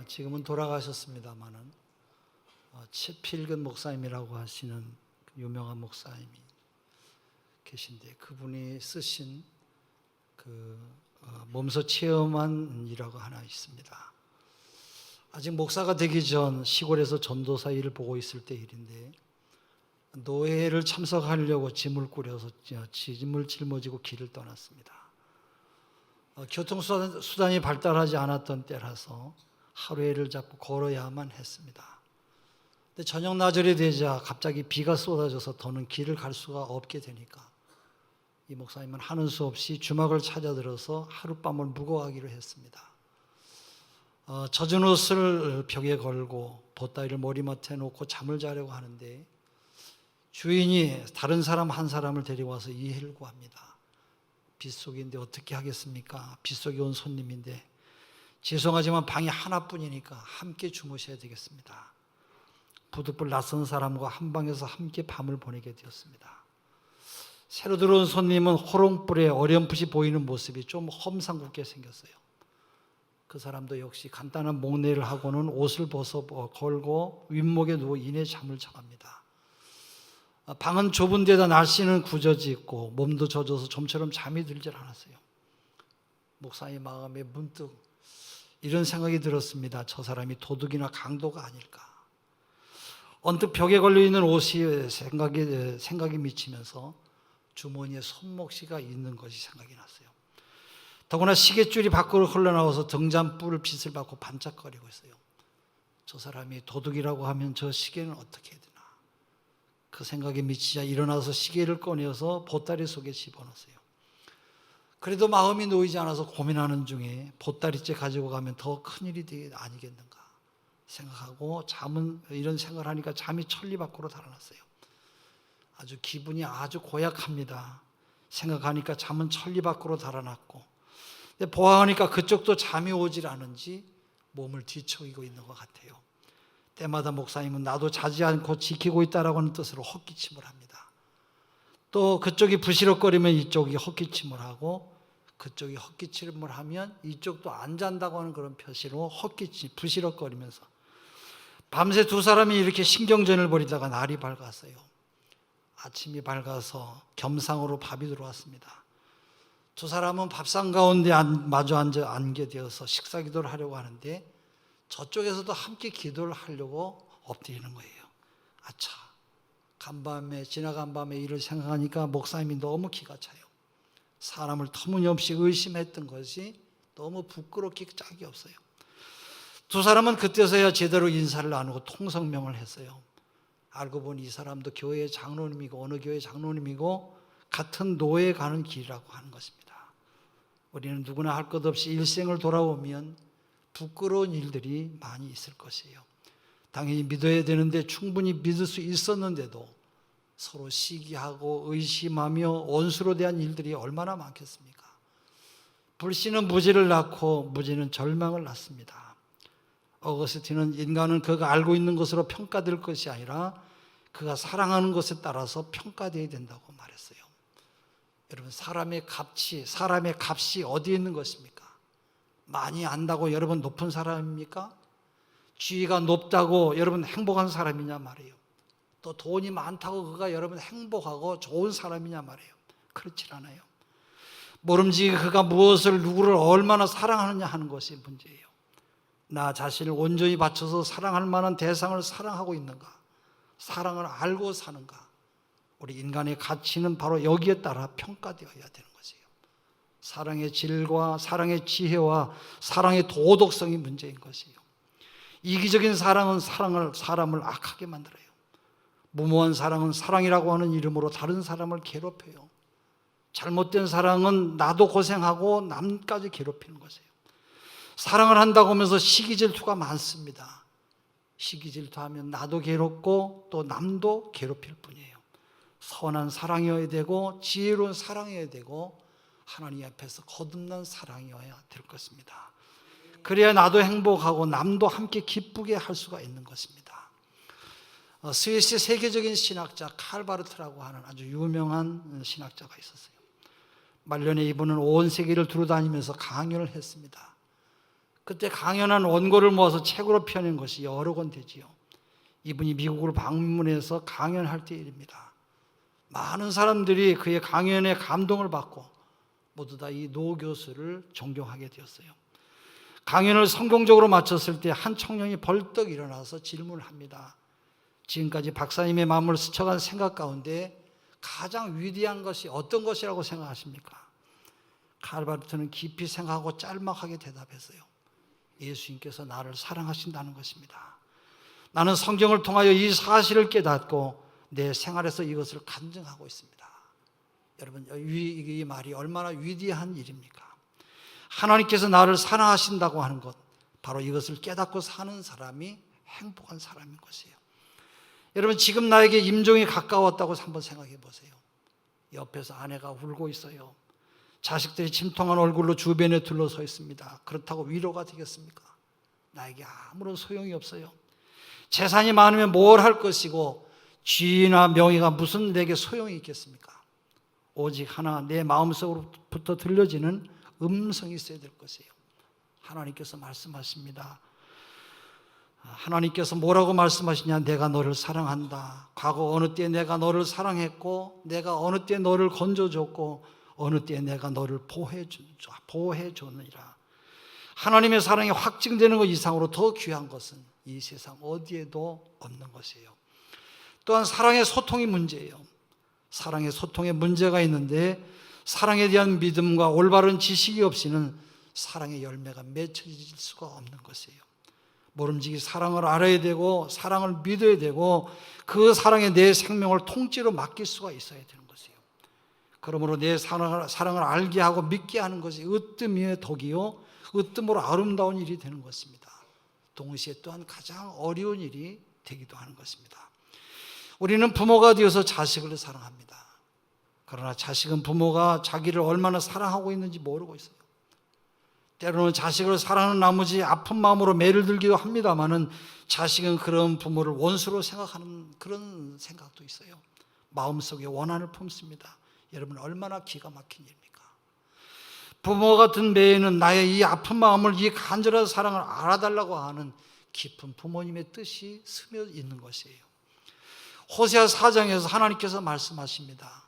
지금은 돌아가셨습니다마는 최필근 목사님이라고 하시는 유명한 목사님이 계신데, 그분이 쓰신 몸소 체험한이라고 하나 있습니다. 아직 목사가 되기 전 시골에서 전도사 일을 보고 있을 때 일인데, 노회를 참석하려고 짐을 꾸려서 짐을 짊어지고 길을 떠났습니다. 교통수단이 발달하지 않았던 때라서 하루에를 잡고 걸어야만 했습니다. 근데 저녁 나절이 되자 갑자기 비가 쏟아져서 더는 길을 갈 수가 없게 되니까 이 목사님은 하는 수 없이 주막을 찾아들어서 하룻밤을 묵어가기로 했습니다. 젖은 옷을 벽에 걸고 보따리를 머리맡에 놓고 잠을 자려고 하는데, 주인이 다른 사람 한 사람을 데리고 와서 이해를 구합니다. 빗속인데 어떻게 하겠습니까? 빗속에 온 손님인데 죄송하지만 방이 하나뿐이니까 함께 주무셔야 되겠습니다. 부득불 낯선 사람과 한 방에서 함께 밤을 보내게 되었습니다. 새로 들어온 손님은 호롱불에 어렴풋이 보이는 모습이 좀 험상궂게 생겼어요. 그 사람도 역시 간단한 목례를 하고는 옷을 벗어 걸고 윗목에 누워 이내 잠을 청합니다. 방은 좁은 데다 날씨는 구겨져 있고 몸도 젖어서 좀처럼 잠이 들질 않았어요. 목사의 마음에 문득 이런 생각이 들었습니다. 저 사람이 도둑이나 강도가 아닐까. 언뜻 벽에 걸려있는 옷이 생각이 미치면서 주머니에 손목시가 있는 것이 생각이 났어요. 더구나 시계줄이 밖으로 흘러나와서 등잔불 빛을 받고 반짝거리고 있어요. 저 사람이 도둑이라고 하면 저 시계는 어떻게 해야 되나. 그 생각에 미치자 일어나서 시계를 꺼내어서 보따리 속에 집어넣었어요. 그래도 마음이 놓이지 않아서 고민하는 중에 보따리째 가지고 가면 더 큰일이 되게 아니겠는가 생각하고 이런 생각을 하니까 잠이 천리 밖으로 달아났어요. 아주 기분이 아주 고약합니다. 생각하니까 잠은 천리 밖으로 달아났고, 보아하니까 그쪽도 잠이 오질 않은지 몸을 뒤척이고 있는 것 같아요. 때마다 목사님은 나도 자지 않고 지키고 있다라고 하는 뜻으로 헛기침을 합니다. 또 그쪽이 부시럭거리면 이쪽이 헛기침을 하고, 그쪽이 헛기침을 하면 이쪽도 안 잔다고 하는 그런 표시로 부시럭거리면서 밤새 두 사람이 이렇게 신경전을 벌이다가 날이 밝았어요. 아침이 밝아서 겸상으로 밥이 들어왔습니다. 두 사람은 밥상 가운데 마주 앉게 되어서 식사 기도를 하려고 하는데, 저쪽에서도 함께 기도를 하려고 엎드리는 거예요. 아차, 지나간 밤에 일을 생각하니까 목사님이 너무 기가 차요. 사람을 터무니없이 의심했던 것이 너무 부끄럽기 짝이 없어요. 두 사람은 그때서야 제대로 인사를 나누고 통성명을 했어요. 알고 보니 이 사람도 교회 장로님이고 어느 교회 장로님이고 같은 노예에 가는 길이라고 하는 것입니다. 우리는 누구나 할 것 없이 일생을 돌아오면 부끄러운 일들이 많이 있을 것이에요. 당연히 믿어야 되는데 충분히 믿을 수 있었는데도 서로 시기하고 의심하며 원수로 대한 일들이 얼마나 많겠습니까? 불신은 무지를 낳고 무지는 절망을 낳습니다. 어거스틴은 인간은 그가 알고 있는 것으로 평가될 것이 아니라 그가 사랑하는 것에 따라서 평가되어야 된다고 말했어요. 여러분, 사람의 값이 어디에 있는 것입니까? 많이 안다고 여러분 높은 사람입니까? 지위가 높다고 여러분 행복한 사람이냐 말이에요. 또 돈이 많다고 그가 여러분 행복하고 좋은 사람이냐 말이에요. 그렇지 않아요. 모름지기 그가 누구를 얼마나 사랑하느냐 하는 것이 문제예요. 나 자신을 온전히 바쳐서 사랑할 만한 대상을 사랑하고 있는가? 사랑을 알고 사는가? 우리 인간의 가치는 바로 여기에 따라 평가되어야 되는 것이에요. 사랑의 질과 사랑의 지혜와 사랑의 도덕성이 문제인 것이에요. 이기적인 사랑은 사람을 악하게 만들어요. 무모한 사랑은 사랑이라고 하는 이름으로 다른 사람을 괴롭혀요. 잘못된 사랑은 나도 고생하고 남까지 괴롭히는 것이에요. 사랑을 한다고 하면서 시기질투가 많습니다. 시기질투하면 나도 괴롭고 또 남도 괴롭힐 뿐이에요. 선한 사랑이어야 되고 지혜로운 사랑이어야 되고 하나님 앞에서 거듭난 사랑이어야 될 것입니다. 그래야 나도 행복하고 남도 함께 기쁘게 할 수가 있는 것입니다. 스위스 세계적인 신학자 칼바르트라고 하는 아주 유명한 신학자가 있었어요. 말년에 이분은 온 세계를 두루 다니면서 강연을 했습니다. 그때 강연한 원고를 모아서 책으로 펴낸 것이 여러 권 되지요. 이분이 미국을 방문해서 강연할 때 일입니다. 많은 사람들이 그의 강연에 감동을 받고 모두 다 이 노 교수를 존경하게 되었어요. 강연을 성공적으로 마쳤을 때 한 청년이 벌떡 일어나서 질문을 합니다. 지금까지 박사님의 마음을 스쳐간 생각 가운데 가장 위대한 것이 어떤 것이라고 생각하십니까? 칼바르트는 깊이 생각하고 짤막하게 대답했어요. 예수님께서 나를 사랑하신다는 것입니다. 나는 성경을 통하여 이 사실을 깨닫고 내 생활에서 이것을 간증하고 있습니다. 여러분, 이 말이 얼마나 위대한 일입니까? 하나님께서 나를 사랑하신다고 하는 것, 바로 이것을 깨닫고 사는 사람이 행복한 사람인 것이에요. 여러분, 지금 나에게 임종이 가까웠다고 한번 생각해 보세요. 옆에서 아내가 울고 있어요. 자식들이 침통한 얼굴로 주변에 둘러서 있습니다. 그렇다고 위로가 되겠습니까? 나에게 아무런 소용이 없어요. 재산이 많으면 뭘 할 것이고 지위나 명예가 무슨 내게 소용이 있겠습니까? 오직 하나, 내 마음속으로부터 들려지는 음성이 있어야 될 것이에요. 하나님께서 말씀하십니다. 하나님께서 뭐라고 말씀하시냐? 내가 너를 사랑한다. 과거 어느 때 내가 너를 사랑했고, 내가 어느 때 너를 건져줬고, 어느 때 내가 너를 보호해줬느니라. 하나님의 사랑이 확증되는 것 이상으로 더 귀한 것은 이 세상 어디에도 없는 것이에요. 또한 사랑의 소통이 문제예요. 사랑의 소통에 문제가 있는데 사랑에 대한 믿음과 올바른 지식이 없이는 사랑의 열매가 맺혀질 수가 없는 것이에요. 모름지기 사랑을 알아야 되고 사랑을 믿어야 되고 그 사랑에 내 생명을 통째로 맡길 수가 있어야 되는 것이에요. 그러므로 내 사랑을 알게 하고 믿게 하는 것이 으뜸의 덕이요 으뜸으로 아름다운 일이 되는 것입니다. 동시에 또한 가장 어려운 일이 되기도 하는 것입니다. 우리는 부모가 되어서 자식을 사랑합니다. 그러나 자식은 부모가 자기를 얼마나 사랑하고 있는지 모르고 있어요. 때로는 자식을 사랑하는 나머지 아픈 마음으로 매를 들기도 합니다마는 자식은 그런 부모를 원수로 생각하는 그런 생각도 있어요. 마음속에 원한을 품습니다. 여러분, 얼마나 기가 막힌 일입니까? 부모 같은 매에는 나의 이 아픈 마음을, 이 간절한 사랑을 알아달라고 하는 깊은 부모님의 뜻이 스며 있는 것이에요. 호세아 4장에서 하나님께서 말씀하십니다.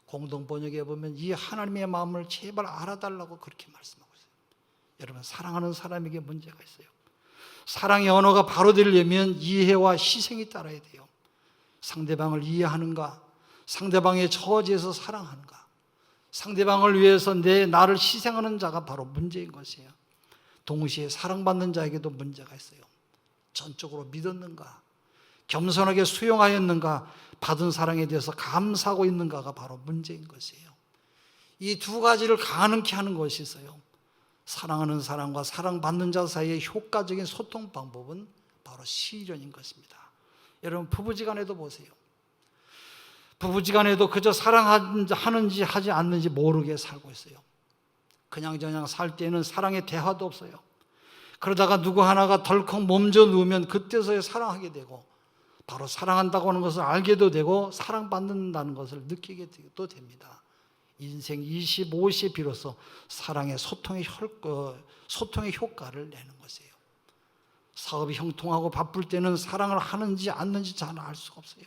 공동 번역에 보면 이 하나님의 마음을 제발 알아달라고 그렇게 말씀하고 있어요. 여러분, 사랑하는 사람에게 문제가 있어요. 사랑의 언어가 바로 되려면 이해와 희생이 따라야 돼요. 상대방을 이해하는가? 상대방의 처지에서 사랑하는가? 상대방을 위해서 나를 희생하는 자가 바로 문제인 것이에요. 동시에 사랑받는 자에게도 문제가 있어요. 전적으로 믿었는가? 겸손하게 수용하였는가? 받은 사랑에 대해서 감사하고 있는가가 바로 문제인 것이에요. 이 두 가지를 가능케 하는 것이 있어요. 사랑하는 사람과 사랑받는 자 사이의 효과적인 소통 방법은 바로 시련인 것입니다. 여러분, 부부지간에도 보세요. 부부지간에도 그저 사랑하는지 하지 않는지 모르게 살고 있어요. 그냥저냥 살 때는 사랑의 대화도 없어요. 그러다가 누구 하나가 덜컥 몸져 누우면 그때서야 사랑하게 되고 바로 사랑한다고 하는 것을 알게도 되고 사랑받는다는 것을 느끼게 또 됩니다. 인생 20, 50에 비로소 사랑의 소통의 효과를 내는 것이에요. 사업이 형통하고 바쁠 때는 사랑을 하는지 않는지 잘 알 수가 없어요.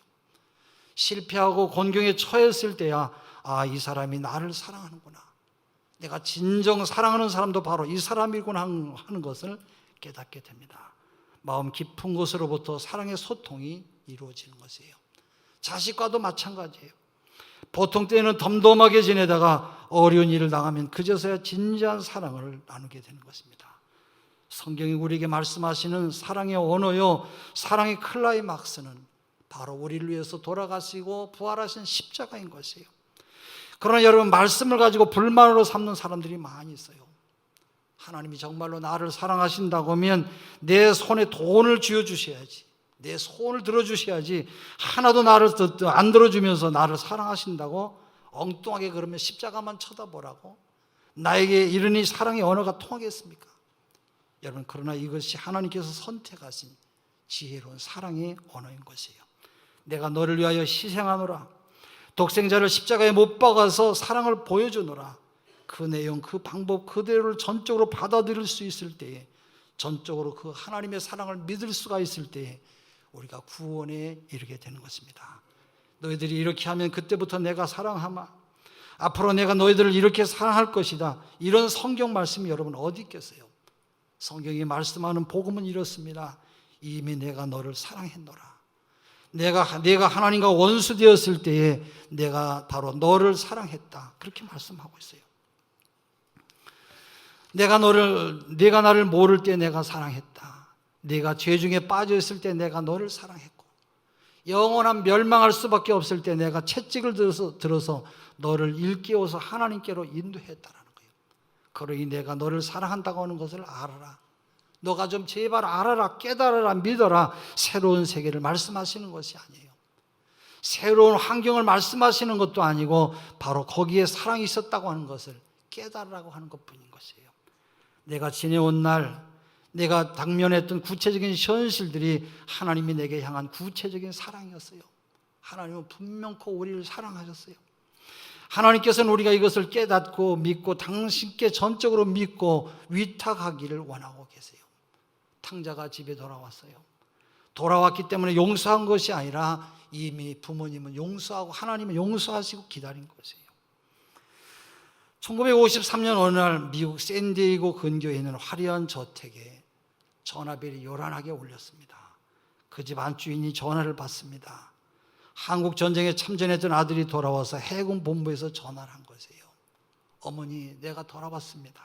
실패하고 곤경에 처했을 때야 이 사람이 나를 사랑하는구나. 내가 진정 사랑하는 사람도 바로 이 사람이구나 하는 것을 깨닫게 됩니다. 마음 깊은 곳으로부터 사랑의 소통이 이루어지는 것이에요. 자식과도 마찬가지예요. 보통 때는 덤덤하게 지내다가 어려운 일을 당하면 그제서야 진지한 사랑을 나누게 되는 것입니다. 성경이 우리에게 말씀하시는 사랑의 언어요, 사랑의 클라이막스는 바로 우리를 위해서 돌아가시고 부활하신 십자가인 것이에요. 그러나 여러분, 말씀을 가지고 불만으로 삼는 사람들이 많이 있어요. 하나님이 정말로 나를 사랑하신다고 하면 내 손에 돈을 쥐어주셔야지, 내 손을 들어주셔야지, 하나도 나를 안 들어주면서 나를 사랑하신다고 엉뚱하게 그러면 십자가만 쳐다보라고, 나에게 이러니 사랑의 언어가 통하겠습니까? 여러분, 그러나 이것이 하나님께서 선택하신 지혜로운 사랑의 언어인 것이에요. 내가 너를 위하여 희생하노라, 독생자를 십자가에 못 박아서 사랑을 보여주노라. 그 내용, 그 방법 그대로를 전적으로 받아들일 수 있을 때에 전적으로 그 하나님의 사랑을 믿을 수가 있을 때 우리가 구원에 이르게 되는 것입니다. 너희들이 이렇게 하면 그때부터 내가 사랑하마. 앞으로 내가 너희들을 이렇게 사랑할 것이다. 이런 성경 말씀이 여러분 어디 있겠어요? 성경이 말씀하는 복음은 이렇습니다. 이미 내가 너를 사랑했노라. 내가 하나님과 원수 되었을 때에 내가 바로 너를 사랑했다. 그렇게 말씀하고 있어요. 내가 나를 모를 때 내가 사랑했다. 내가 죄 중에 빠져 있을 때 내가 너를 사랑했고, 영원한 멸망할 수밖에 없을 때 내가 채찍을 들어서 너를 일깨워서 하나님께로 인도했다라는 거예요. 그러니 내가 너를 사랑한다고 하는 것을 알아라. 너가 좀 제발 알아라, 깨달아라, 믿어라. 새로운 세계를 말씀하시는 것이 아니에요. 새로운 환경을 말씀하시는 것도 아니고 바로 거기에 사랑이 있었다고 하는 것을 깨달으라고 하는 것뿐인 것이에요. 내가 지내온 날 내가 당면했던 구체적인 현실들이 하나님이 내게 향한 구체적인 사랑이었어요. 하나님은 분명코 우리를 사랑하셨어요. 하나님께서는 우리가 이것을 깨닫고 믿고 당신께 전적으로 믿고 위탁하기를 원하고 계세요. 탕자가 집에 돌아왔어요. 돌아왔기 때문에 용서한 것이 아니라 이미 부모님은 용서하고 하나님은 용서하시고 기다린 것이에요. 1953년 어느 날 미국 샌디에이고 근교에 있는 화려한 저택에 전화벨이 요란하게 울렸습니다. 그 집 안주인이 전화를 받습니다. 한국 전쟁에 참전했던 아들이 돌아와서 해군 본부에서 전화를 한 것이에요. 어머니, 내가 돌아왔습니다.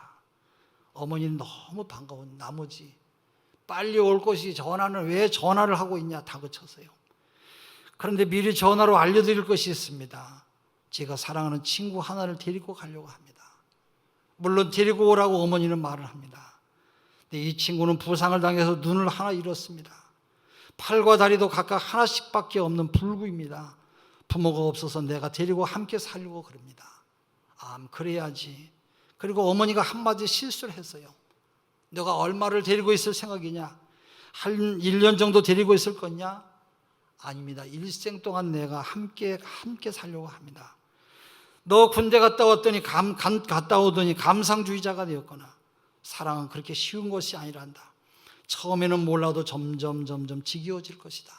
어머니 너무 반가운 나머지 빨리 올 것이 전화는 왜 전화를 하고 있냐 다그쳤어요. 그런데 미리 전화로 알려드릴 것이 있습니다. 제가 사랑하는 친구 하나를 데리고 가려고 합니다. 물론 데리고 오라고 어머니는 말을 합니다. 근데 이 친구는 부상을 당해서 눈을 하나 잃었습니다. 팔과 다리도 각각 하나씩밖에 없는 불구입니다. 부모가 없어서 내가 데리고 함께 살려고 그럽니다. 그래야지. 그리고 어머니가 한마디 실수를 했어요. 너가 얼마를 데리고 있을 생각이냐? 한 1년 정도 데리고 있을 거냐? 아닙니다. 일생 동안 내가 함께 살려고 합니다. 너 군대 갔다 오더니 감상주의자가 되었거나 사랑은 그렇게 쉬운 것이 아니란다. 처음에는 몰라도 점점 지겨워질 것이다.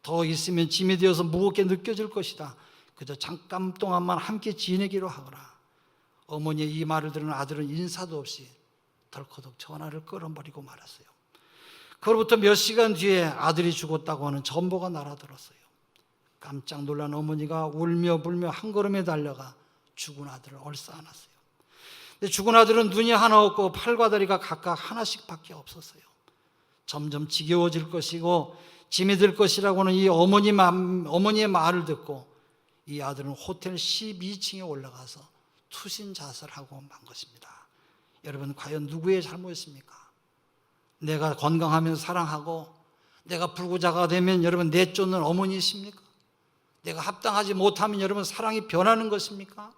더 있으면 짐이 되어서 무겁게 느껴질 것이다. 그저 잠깐 동안만 함께 지내기로 하거라. 어머니의 이 말을 들은 아들은 인사도 없이 덜커덕 전화를 끊어버리고 말았어요. 그로부터 몇 시간 뒤에 아들이 죽었다고 하는 전보가 날아들었어요. 깜짝 놀란 어머니가 울며 불며 한 걸음에 달려가 죽은 아들을 얼싸안았어요. 근데 죽은 아들은 눈이 하나 없고 팔과 다리가 각각 하나씩밖에 없었어요. 점점 지겨워질 것이고 짐이 들 것이라고는 이 어머니의 말을 듣고 이 아들은 호텔 12층에 올라가서 투신 자살하고 만 것입니다. 여러분, 과연 누구의 잘못입니까? 내가 건강하면 사랑하고 내가 불구자가 되면 여러분 내쫓는 어머니이십니까? 내가 합당하지 못하면 여러분 사랑이 변하는 것입니까?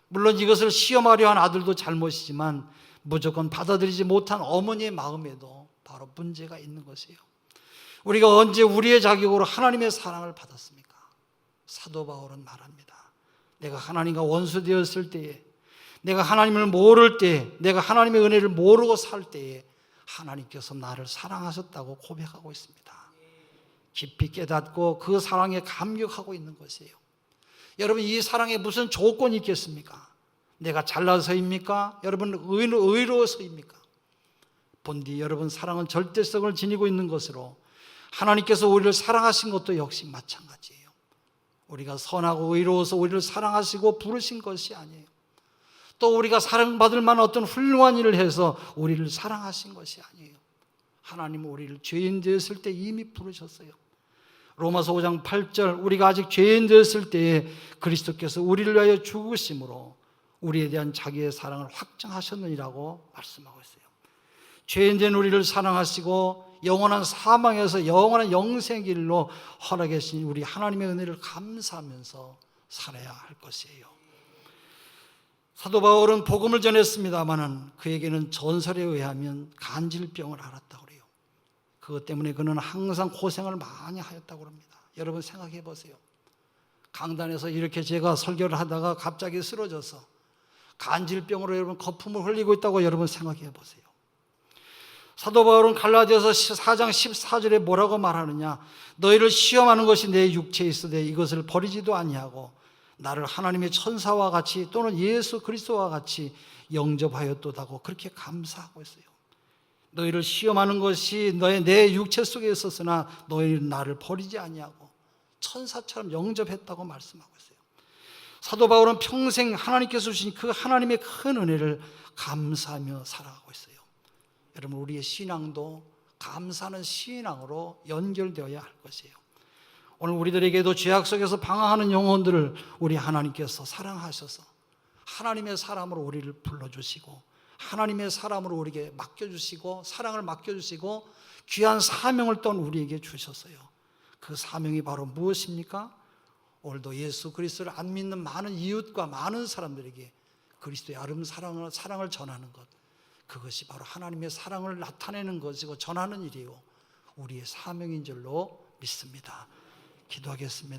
물론 이것을 시험하려 한 아들도 잘못이지만 무조건 받아들이지 못한 어머니의 마음에도 바로 문제가 있는 것이에요. 우리가 언제 우리의 자격으로 하나님의 사랑을 받았습니까? 사도 바울은 말합니다. 내가 하나님과 원수 되었을 때에, 내가 하나님을 모를 때, 내가 하나님의 은혜를 모르고 살 때에 하나님께서 나를 사랑하셨다고 고백하고 있습니다. 깊이 깨닫고 그 사랑에 감격하고 있는 것이에요. 여러분, 이 사랑에 무슨 조건이 있겠습니까? 내가 잘나서입니까? 여러분, 의로워서입니까? 본디 여러분, 사랑은 절대성을 지니고 있는 것으로 하나님께서 우리를 사랑하신 것도 역시 마찬가지예요. 우리가 선하고 의로워서 우리를 사랑하시고 부르신 것이 아니에요. 또 우리가 사랑받을 만한 어떤 훌륭한 일을 해서 우리를 사랑하신 것이 아니에요. 하나님은 우리를 죄인 되었을 때 이미 부르셨어요. 로마서 5장 8절, 우리가 아직 죄인 되었을 때에 그리스도께서 우리를 위하여 죽으심으로 우리에 대한 자기의 사랑을 확증하셨느니라고 말씀하고 있어요. 죄인 된 우리를 사랑하시고 영원한 사망에서 영원한 영생의 길로 허락해 주신 우리 하나님의 은혜를 감사하면서 살아야 할 것이에요. 사도 바울은 복음을 전했습니다마는 그에게는 전설에 의하면 간질병을 앓았다고 그래요. 그것 때문에 그는 항상 고생을 많이 하였다고 합니다. 여러분 생각해 보세요. 강단에서 이렇게 제가 설교를 하다가 갑자기 쓰러져서 간질병으로 여러분 거품을 흘리고 있다고 여러분 생각해 보세요. 사도 바울은 갈라디아서 4장 14절에 뭐라고 말하느냐? 너희를 시험하는 것이 내 육체에 있으되 이것을 버리지도 아니하고 나를 하나님의 천사와 같이 또는 예수 그리스도와 같이 영접하였도다고 그렇게 감사하고 있어요. 너희를 시험하는 것이 내 육체 속에 있었으나 너희는 나를 버리지 아니하고 천사처럼 영접했다고 말씀하고 있어요. 사도 바울은 평생 하나님께서 주신 그 하나님의 큰 은혜를 감사하며 살아가고 있어요. 여러분, 우리의 신앙도 감사하는 신앙으로 연결되어야 할 것이에요. 오늘 우리들에게도 죄악 속에서 방황하는 영혼들을 우리 하나님께서 사랑하셔서 하나님의 사람으로 우리를 불러주시고 하나님의 사람으로 우리에게 맡겨주시고 사랑을 맡겨주시고 귀한 사명을 또 우리에게 주셨어요. 그 사명이 바로 무엇입니까? 오늘도 예수 그리스도를 안 믿는 많은 이웃과 많은 사람들에게 그리스도의 아름다운 사랑을 전하는 것, 그것이 바로 하나님의 사랑을 나타내는 것이고 전하는 일이요 우리의 사명인 줄로 믿습니다. 기도하겠습니다.